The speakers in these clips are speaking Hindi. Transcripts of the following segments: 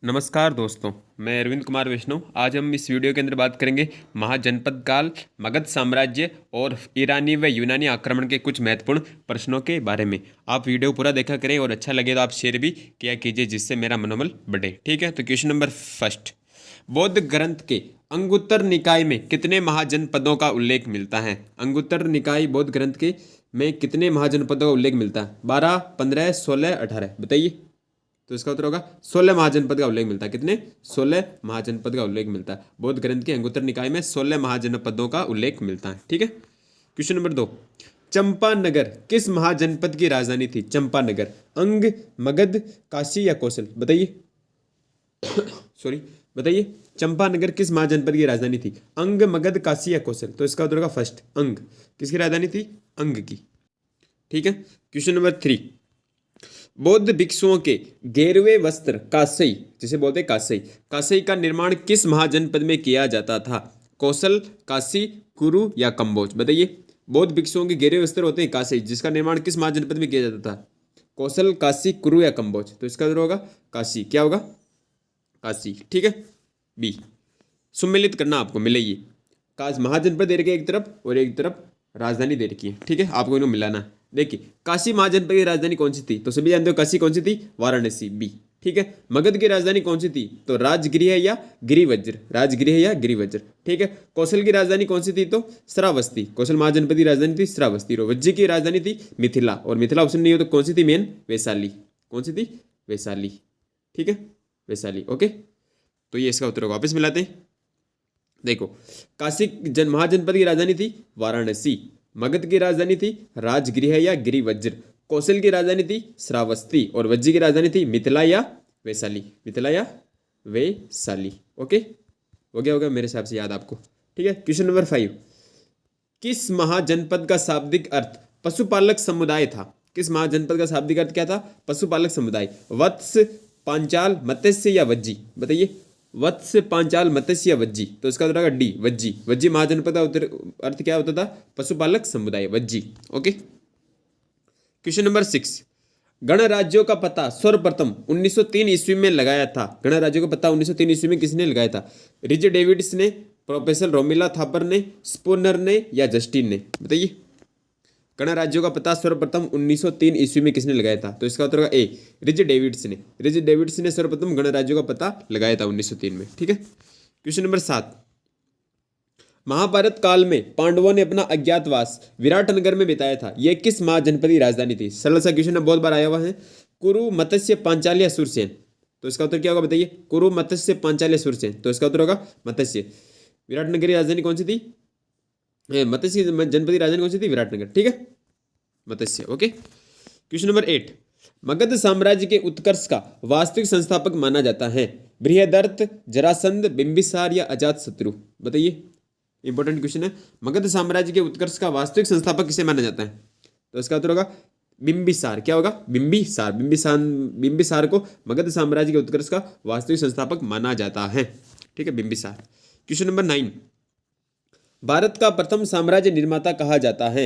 नमस्कार दोस्तों, मैं अरविंद कुमार वैष्णव। आज हम इस वीडियो के अंदर बात करेंगे महाजनपद काल, मगध साम्राज्य और ईरानी व यूनानी आक्रमण के कुछ महत्वपूर्ण प्रश्नों के बारे में। आप वीडियो पूरा देखा करें और अच्छा लगे तो आप शेयर भी किया कीजिए, जिससे मेरा मनोबल बढ़े। ठीक है, तो क्वेश्चन नंबर फर्स्ट। बौद्ध ग्रंथ के अंगुत्तर निकाय में कितने महाजनपदों का उल्लेख मिलता है? अंगुत्तर निकाय बौद्ध ग्रंथ के में कितने महाजनपदों का उल्लेख मिलता है? 12, 15, 16, 18 बताइए। तो इसका उत्तर होगा 16 महाजनपद का उल्लेख मिलता है। कितने? 16 महाजनपद का उल्लेख मिलता है। बौद्ध ग्रंथ के अंगुत्तर निकाय में 16 महाजनपदों का उल्लेख मिलता है। ठीक है। Question number 2। चंपानगर किस महाजनपद की राजधानी थी? चंपानगर अंग, मगध, काशी या कौशल बताइए। सॉरी, बताइए। चंपानगर किस महाजनपद की राजधानी थी? अंग, मगध, काशी या कौशल? तो इसका उत्तर होगा फर्स्ट, अंग। किसकी राजधानी थी? अंग की। ठीक है। Question number 3। बौद्ध भिक्षुओं के गेरुए वस्त्र कासई, जिसे बोलते हैं कासई, कासई का निर्माण किस महाजनपद में किया जाता था? कौशल, काशी, कुरु या कंबोज बताइए। बौद्ध भिक्षुओं के गेरुए वस्त्र होते हैं कासई, जिसका निर्माण किस महाजनपद में किया जाता था? कौशल, काशी, कुरु या कंबोज? तो इसका उत्तर होगा काशी। क्या होगा? काशी। ठीक है। बी। सुमेलित करना आपको मिलेगी। काश महाजनपद दे रखे एक तरफ और एक तरफ राजधानी दे रखी है। ठीक है, आपको इनको मिलाना है। देखिए, काशी महाजनपद की राजधानी कौन सी थी? तो सभी जानते हो काशी कौन सी थी? वाराणसी। बी। ठीक है। मगध की राजधानी कौन सी थी? तो राजगृह या गिरिवज्र, राजगृह या गिरिवज्र। ठीक है। कौशल की राजधानी कौन सी थी? तो श्रावस्ती। कौशल महाजनपद की राजधानी थी श्रावस्ती। और वज्जी की राजधानी थी मिथिला। और मिथिला ऑप्शन नहीं हो तो कौन सी थी मेन? वैशाली। कौन सी थी? वैशाली। ठीक है, वैशाली। ओके, तो ये इसका उत्तर होगा। वापस मिलाते हैं। देखो, काशी महाजनपद की राजधानी थी वाराणसी। मगध की राजधानी थी राजगृह या गिरिवज्र। कौशल की राजधानी थी श्रावस्ती। और वज्जी की राजधानी थी मिथिला या वैशाली। मिथिला या वैशाली। ओके, हो गया होगा मेरे हिसाब से याद आपको। ठीक है। Question number 5। किस महाजनपद का शाब्दिक अर्थ पशुपालक समुदाय था? किस महाजनपद का शाब्दिक अर्थ क्या था? पशुपालक समुदाय। वत्स, पांचाल, मत्स्य या वज्जी बताइए। वत्स, पांचाल, मत्स्य या वज्जी? तो इसका उत्तर होगा डी, वज्जी। वज्जी महाजनपद का उत्तर अर्थ क्या होता था? पशुपालक समुदाय, वज्जी। ओके। Question number 6। गणराज्यों का पता सर्वप्रथम 1903 ईस्वी में लगाया था। गणराज्यों का पता 1903 ईस्वी में किसने लगाया था? रिच डेविड्स ने, प्रोफेसर रोमिला थापर ने, स्पूनर ने या जस्टिन ने बताइए। गणराज्यों का पता सर्वप्रथम 1903 ईस्वी में किसने लगाया था? तो इसका उत्तर होगा ए, रिच डेविड्स ने। रिच डेविड्स ने सर्वप्रथम गणराज्यों का पता लगाया था 1903 में। ठीक है। Question number 7। महाभारत काल में पांडवों ने अपना अज्ञातवास विराटनगर में बिताया था। यह किस महाजनपद राजधानी थी? सरल सा क्वेश्चन है, बहुत बार आया हुआ है। कुरु, मत्स्य, पांचाल या सुरसेन? तो इसका उत्तर क्या होगा बताइए। कुरु, मत्स्य, पांचाल या सुरसेन? तो इसका उत्तर होगा मत्स्य। विराटनगर की राजधानी कौन सी थी? मत्स्य जनपद की राजधानी कौन सी थी? विराटनगर। ठीक है, मत्स्य। ओके। Question number 8। मगध साम्राज्य के उत्कर्ष का वास्तविक संस्थापक माना जाता है? बृहदर्थ, जरासंध, बिंबिसार या अजातशत्रु बताइए। इंपॉर्टेंट क्वेश्चन है। मगध साम्राज्य के उत्कर्ष का वास्तविक संस्थापक किसे माना जाता है? तो इसका उत्तर होगा बिंबिसार। क्या होगा? बिंबिसार। बिंबिसार को मगध साम्राज्य के उत्कर्ष का वास्तविक संस्थापक माना जाता है। ठीक है, बिंबिसार। Question number 9। भारत का प्रथम साम्राज्य निर्माता कहा जाता है?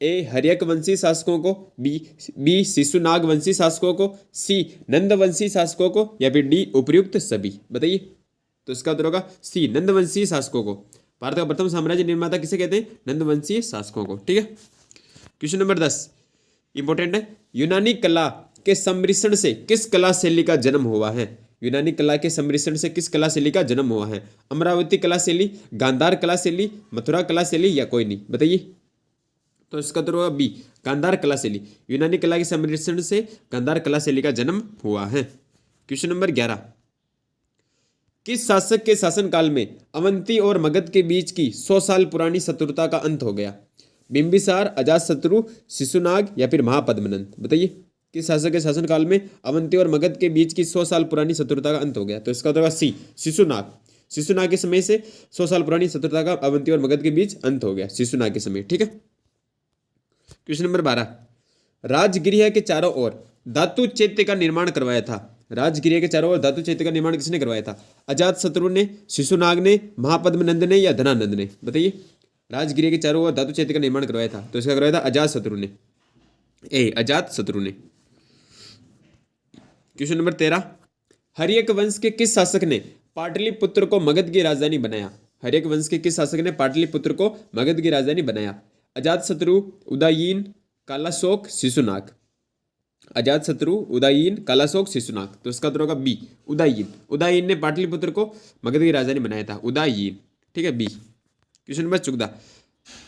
ए, हर्यक वंशी शासकों को, बी शिशुनाग वंशी शासकों को, सी नंदवंशी शासकों को या फिर डी उपर्युक्त सभी बताइए। तो इसका उत्तर होगा सी, नंदवंशी शासकों को। भारत का प्रथम साम्राज्य निर्माता किसे कहते हैं? नंदवंशी शासकों को। ठीक है। क्वेश्चन नंबर 10 इंपॉर्टेंट है। यूनानी कला के सम्मिश्रण से किस कला शैली का जन्म हुआ है? यूनानी कला के सम्मिश्रण से किस कला शैली का जन्म हुआ है? अमरावती कला शैली, गांधार कला शैली, मथुरा कला शैली या कोई नहीं बताइए। तो इसका उत्तर होगा बी, गांधार कला शैली। यूनानी कला के सम्मिश्रण से गांधार कला शैली का जन्म हुआ है। Question number 11। किस शासक के शासनकाल में अवंती और मगध के बीच की 100 साल पुरानी शत्रुता का अंत हो गया? बिंबिसार, अजातशत्रु, शिशुनाग या फिर महापद्मनंद बताइए। किस शासक के शासनकाल में अवंती और मगध के बीच की 100 साल पुरानी शत्रुता का अंत हो गया? तो इसका उत्तर होगा सी, शिशुनाग। शिशुनाग के समय से 100 साल पुरानी शत्रुता का अवंती और मगध के बीच अंत हो गया, शिशुनाग के समय। ठीक है। Question number 12। राजगृह के चारों ओर धातु चैत्य का निर्माण करवाया था? राजगृह के चारों ओर धातु चैत्य का निर्माण किसने करवाया था? अजातशत्रु ने, शिशुनाग ने, महापद्मनंद ने या धनानंद ने बताइए। राजगृह के चारों ओर धातु चैत्य का निर्माण करवाया था? तो इसका करवाया था अजातशत्रु ने, ए, अजातशत्रु ने। Question number 13। हर्यक वंश के किस शासक ने पाटलिपुत्र को मगध की राजधानी बनाया? हर्यक वंश के किस शासक ने पाटलिपुत्र को मगध की राजधानी बनाया? अजातशत्रु, उदयीन, कालाशोक, शिशुनाग। अजातशत्रु, उदयीन, कालाशोक, शिशुनाग। तो इसका उत्तर होगा बी, उदयीन। उदयीन ने पाटलिपुत्र को मगध की राजधानी बनाया था, उदयीन। ठीक है, बी। क्वेश्चन नंबर 14,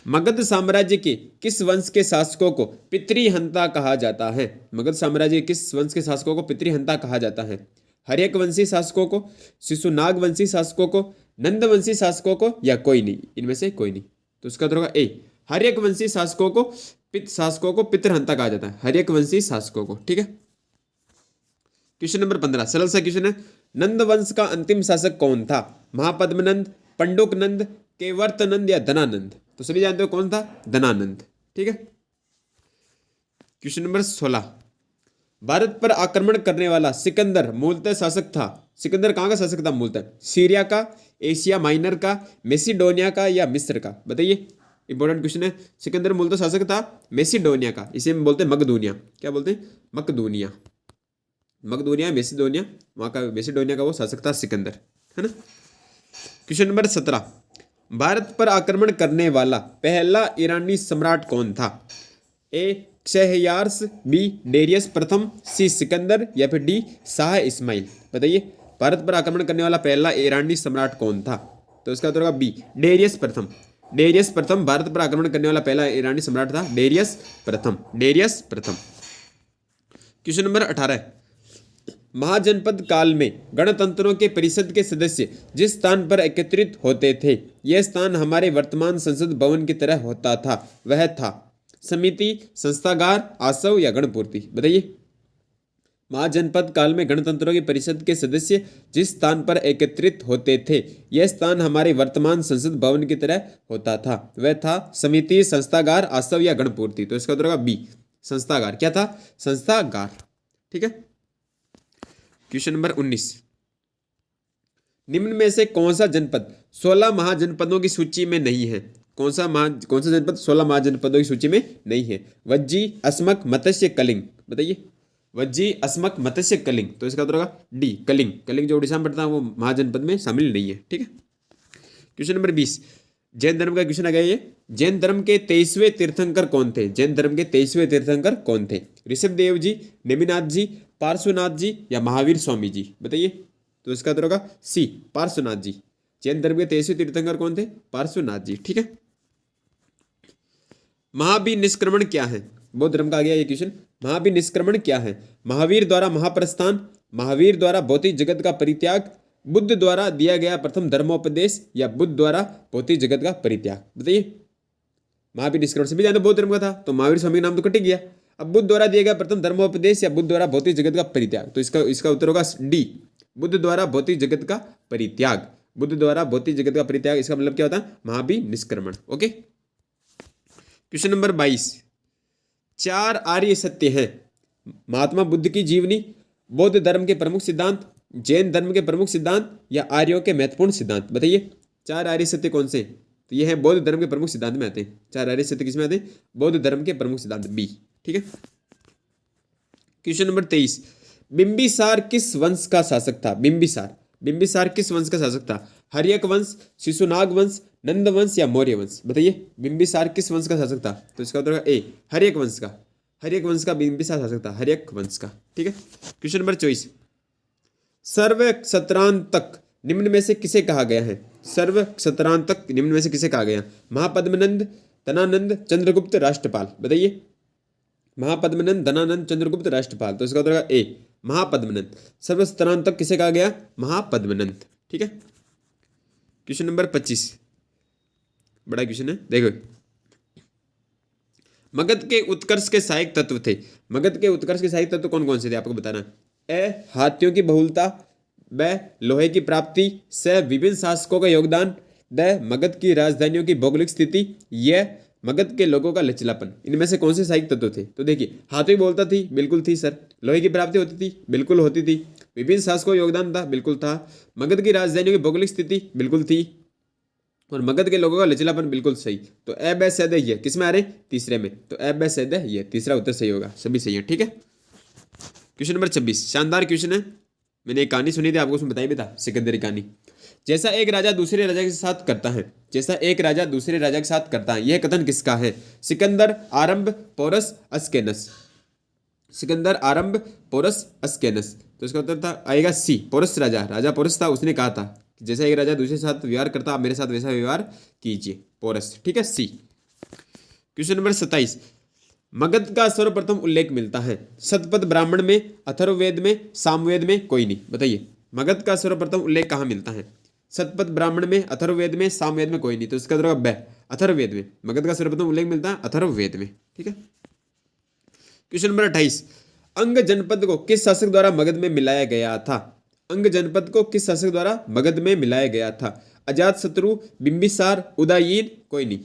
मगध साम्राज्य के किस वंश के शासकों को पितृहंता कहा जाता है? मगध साम्राज्य के किस वंश के शासकों को पितृहंता कहा जाता है? हर्यक वंशी शासकों को, शिशुनाग वंशी शासकों को, नंद वंशी शासकों को, या कोई नहीं, इनमें से कोई नहीं। तो इसका उत्तर होगा ए, हर्यक वंशी शासकों को पितृहंता कहा जाता है, हर्यक वंशी शासकों को। ठीक है। क्वेश्चन नंबर 15, सरल सा क्वेश्चन है। नंद वंश का अंतिम शासक कौन था? महापद्मनंद, पंडुकनंद, केवर्तनंद या धनानंद? तो सभी जानते हो कौन था? धनानंद। ठीक है। क्वेश्चन नंबर 16, भारत पर आक्रमण करने वाला सिकंदर मूलतः शासक था। सिकंदर कहाँ का शासक था मूलतः? सीरिया का, एशिया माइनर का, मेसिडोनिया का, या मिस्र का? बताइए, इंपॉर्टेंट क्वेश्चन है। सिकंदर मूलतः शासक था मेसिडोनिया का, इसे हम बोलते हैं मकदूनिया। क्या बोलते हैं? मकदूनिया। मकदूनिया, मेसिडोनिया, वहाँ का मेसिडोनिया का वो शासक था सिकंदर, है ना। क्वेश्चन नंबर 17, भारत पर आक्रमण करने वाला पहला ईरानी सम्राट कौन था? ए शहरयार्स, बी डेरियस प्रथम, सी सिकंदर, या फिर डी शाह इस्माइल? बताइए, भारत पर आक्रमण करने वाला पहला ईरानी सम्राट कौन था? तो इसका उत्तर होगा बी, डेरियस प्रथम। डेरियस प्रथम भारत पर आक्रमण करने वाला पहला ईरानी सम्राट था, डेरियस प्रथम, डेरियस प्रथम। क्वेश्चन नंबर 18, महाजनपद काल में गणतंत्रों के परिषद के सदस्य जिस स्थान पर एकत्रित होते थे, यह स्थान हमारे वर्तमान संसद भवन की तरह होता था, वह था समिति, संस्थागार, आसव या गणपूर्ति? बताइए, महाजनपद काल में गणतंत्रों की परिषद के सदस्य जिस स्थान पर एकत्रित होते थे, यह स्थान हमारे वर्तमान संसद भवन की तरह होता था, वह था समिति, संस्थागार, आसव या गणपूर्ति? तो इसका उत्तर होगा बी, संस्थागार। क्या था? संस्थागार। ठीक है। क्वेश्चन नंबर 19, निम्न में से कौन सा जनपद 16 महाजनपदों की सूची में नहीं है? कौन सा जनपद 16 महाजनपदों की सूची में नहीं है? वज्जी, अस्मक, मत्स्य, कलिंग? बताइए, वज्जी, अस्मक, मत्स्य, कलिंग? तो इसका उत्तर होगा डी, कलिंग। कलिंग जो उड़ीसा में पड़ता है वो महाजनपद में शामिल नहीं है। ठीक है। क्वेश्चन नंबर 20, जैन धर्म का क्वेश्चन आ गया ये। जैन धर्म के 23वें तीर्थंकर कौन थे? जैन धर्म के 23वें तीर्थंकर कौन थे? ऋषभदेव जी, नेमिनाथ जी, पार्श्वनाथ जी, या महावीर स्वामी जी? बताइए। तो इसका उत्तर होगा सी, पार्श्वनाथ जी। जैन धर्म के 23वें तीर्थंकर कौन थे? पार्श्वनाथ जी। ठीक है। महाभिनिष्क्रमण क्या है? बौद्ध धर्म का आ गया ये क्वेश्चन। महाभिनिष्क्रमण क्या है? महावीर द्वारा महाप्रस्थान, महावीर द्वारा भौतिक जगत का परित्याग, बुद्ध द्वारा दिया गया प्रथम धर्मोपदेश, या बुद्ध द्वारा भौतिक जगत का परित्याग? बताइए। महाभिनिष्क्रमण से भी जानते बौद्ध धर्म का था, तो महावीर स्वामी नाम तो कट गया। अब बुद्ध द्वारा दिया गया प्रथम धर्मोपदेश या बुद्ध द्वारा भौतिक जगत का परित्याग? तो इसका उत्तर होगा डी, बुद्ध द्वारा भौतिक जगत का परित्याग। बुद्ध द्वारा भौतिक जगत का परित्याग, इसका मतलब क्या होता है? महाभिनिष्क्रमण। ओके। क्वेश्चन नंबर 22, 4 आर्य सत्य हैं। महात्मा बुद्ध की जीवनी, बौद्ध धर्म के प्रमुख सिद्धांत, जैन धर्म के प्रमुख सिद्धांत, या आर्यों के महत्वपूर्ण सिद्धांत? बताइए, 4 आर्य सत्य कौन से? तो ये है बौद्ध धर्म के प्रमुख सिद्धांत में आते हैं। 4 आर्य सत्य किसमें आते हैं? बौद्ध धर्म के प्रमुख सिद्धांत, बी। ठीक है। क्वेश्चन नंबर 23, बिंबिसार किस वंश का शासक था? बिंबिसार किस वंश का शासक था? हर्यक वंश, शिशुनाग वंश, नंद वंश, या मौर्य वंश? बताइए, बिंबिसार किस वंश का शासक था? तो इसका उत्तर होगा ए, हर्यक वंश का। हर्यक वंश का बिंबिसार शासक था, हर्यक वंश का। ठीक है। क्वेश्चन नंबर 24, सर्वक्षत्रांतक निम्न में से किसे कहा गया है? सर्वक्षत्रांतक निम्न में से किसे कहा गया? महापद्मनंद, धनानंद, चंद्रगुप्त, राष्ट्रपाल? बताइए, महापद्मनंद, धनानंद, चंद्रगुप्त, राष्ट्रपाल? तो इसका उत्तर होगा ए, महापद्मनंद। सर्वक्षत्रांतक किसे कहा गया? महापद्मनंद। ठीक है। क्वेश्चन नंबर 25, बड़ा क्वेश्चन है, देखो। मगध के उत्कर्ष के सहायक तत्व थे। मगध के उत्कर्ष के सहायक तत्व कौन कौन से थे आपको बताना? ए, हाथियों की बहुलता, ब, लोहे की प्राप्ति, स, विभिन्न शासकों का योगदान, द, मगध की राजधानियों की भौगोलिक स्थिति, यह मगध के लोगों का लचीलापन। इनमें से कौन से सहायक तत्व थे? तो देखिए, हाथियों की बहुलता थी, बिल्कुल थी सर। लोहे की प्राप्ति होती थी, बिल्कुल होती थी। विभिन्न शासकों का योगदान था, बिल्कुल था। मगध की राजधानियों की भौगोलिक स्थिति, बिल्कुल थी। और मगध के लोगों का लचीलापन, बिल्कुल सही। तो ए, ब, स, द, ये किसमें आ रहे? तीसरे में। तो ए, ब, स, द, ये तीसरा उत्तर सही होगा, सभी सही है। ठीक है। क्वेश्चन नंबर 26, शानदार क्वेश्चन है, मैंने एक कहानी सुनी थी आपको, उसमें बताई भी था, सिकंदरी कहानी। जैसा एक राजा दूसरे राजा के साथ करता है, जैसा एक राजा दूसरे राजा के साथ करता है, यह कथन किसका है? सिकंदर, आरंभ, पोरस, अस्केनस। सिकंदर, आरंभ, पोरस, अस्केनस। तो इसका उत्तर था आएगा सी, पोरस राजा। राजा पोरस था, उसने कहा था कि जैसा एक राजा दूसरे के साथ व्यवहार करता, आप मेरे साथ वैसा व्यवहार कीजिए, पोरस। ठीक है, सी। क्वेश्चन नंबर 27, मगध का सर्वप्रथम उल्लेख मिलता है शतपथ ब्राह्मण में, अथर्ववेद में, सामवेद में, कोई नहीं। बताइए, मगध का सर्वप्रथम उल्लेख कहाँ मिलता है? शतपथ ब्राह्मण में, अथर्ववेद में, सामवेद में, कोई नहीं। तो इसका जवाब ब, अथर्ववेद में। मगध का सर्वप्रथम उल्लेख मिलता है अथर्ववेद में। ठीक है। क्वेश्चन नंबर 28, अंग जनपद को किस शासक द्वारा मगध में मिलाया गया था? अंग जनपद को किस शासक द्वारा मगध में मिलाया गया था? अजातशत्रु, बिंबिसार, उदयीन, कोई नहीं।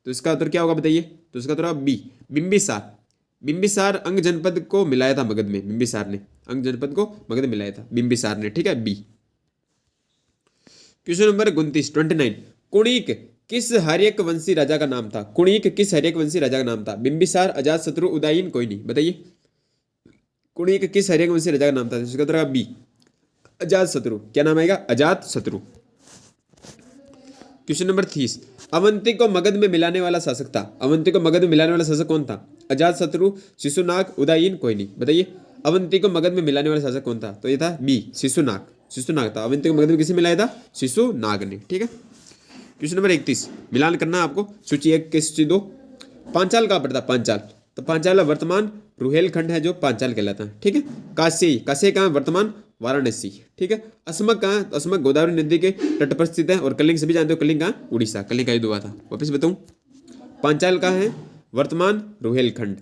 तो इसका उत्तर क्या होगा बताइए? तो इसका उत्तर बी, बिंबिसार। बिंबिसार अंग जनपद को मिलाया था मगध में, बिंबिसार ने अंग जनपद को मगध में मिलाया था, बिंबिसार ने। ठीक है, बी। क्वेश्चन नंबर 29, कुणिक किस हर्यक वंशी राजा का नाम था? कुणिक किस हर्यक वंशी राजा का नाम था? बिंबिसार, अजातशत्रु, उदयीन, कोई नहीं। बताइए, कुणिक किस हर्यक वंशी राजा का नाम था? इसका उत्तर बी, अजातशत्रु। क्या नाम आएगा? अजातशत्रु। क्वेश्चन नंबर 30, अवंती को मगध में मिलाने वाला शासक था। अवंती को मगध में मिलाने वाला शासक कौन था? अजातशत्रु, शिशुनाग, उदयीन, कोई नहीं। बताइए, अवंती को मगध में मिलाने वाला शासक कौन था? तो ये था बी, शिशुनाग। शिशुनाग था। अवंती को मगध में किसे मिलाया था? शिशुनाग ने। ठीक है। क्वेश्चन नंबर 31, मिलान करना है आपको सूची 1 के सूची 2। पांचाल कहाँ पड़ता? पांचाल। तो पांचाल वर्तमान रुहेलखंड है जो पांचाल कहलाता है। ठीक है। काशी, काशी कहाँ? वर्तमान वाराणसी। ठीक है। असमक कहाँ? तो असमक गोदावरी नदी के तट पर स्थित है। और कलिंग सभी जानते हो, कलिंग कहाँ? उड़ीसा। कलिंग का युद्ध हुआ था। वापिस बताऊँ, पांचाल कहाँ है? वर्तमान रुहेलखंड।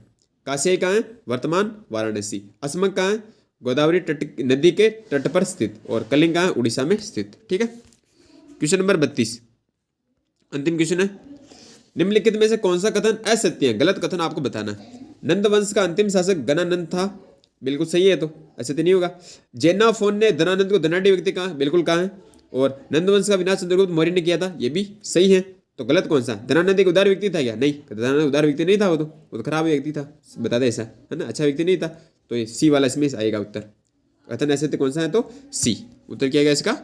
काशी कहाँ है? वर्तमान वाराणसी। असमक कहाँ है? गोदावरी नदी के तट पर स्थित। और कलिंग कहाँ है? उड़ीसा में स्थित। ठीक है। क्वेश्चन नंबर 32, अंतिम क्वेश्चन है, निम्नलिखित में से कौन सा कथन असत्य है? गलत कथन आपको बताना है। नंद वंश का अंतिम शासक गणानंद था, बिल्कुल सही है। तो असत्य नहीं होगा। जेनाफोन ने धनानंद को धनाढ़ व्यक्ति कहा, बिल्कुल कहा है। और नंद वंश का विनाश चंद्रगुप्त मौर्य ने किया था, ये भी सही है। तो गलत कौन सा? धनानंद एक उदार व्यक्ति था क्या? नहीं, धनानंद उदार व्यक्ति नहीं था। वो तो खराब व्यक्ति था, बता दे ऐसा है ना, अच्छा व्यक्ति नहीं था। तो ये सी वाला इसमें आएगा उत्तर। कथन असत्य कौन सा है? तो सी। उत्तर क्या आएगा इसका?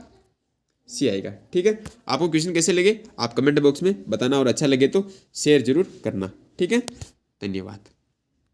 सी आएगा। ठीक है। आपको क्वेश्चन कैसे लगे आप कमेंट बॉक्स में बताना, और अच्छा लगे तो शेयर जरूर करना। ठीक है, धन्यवाद।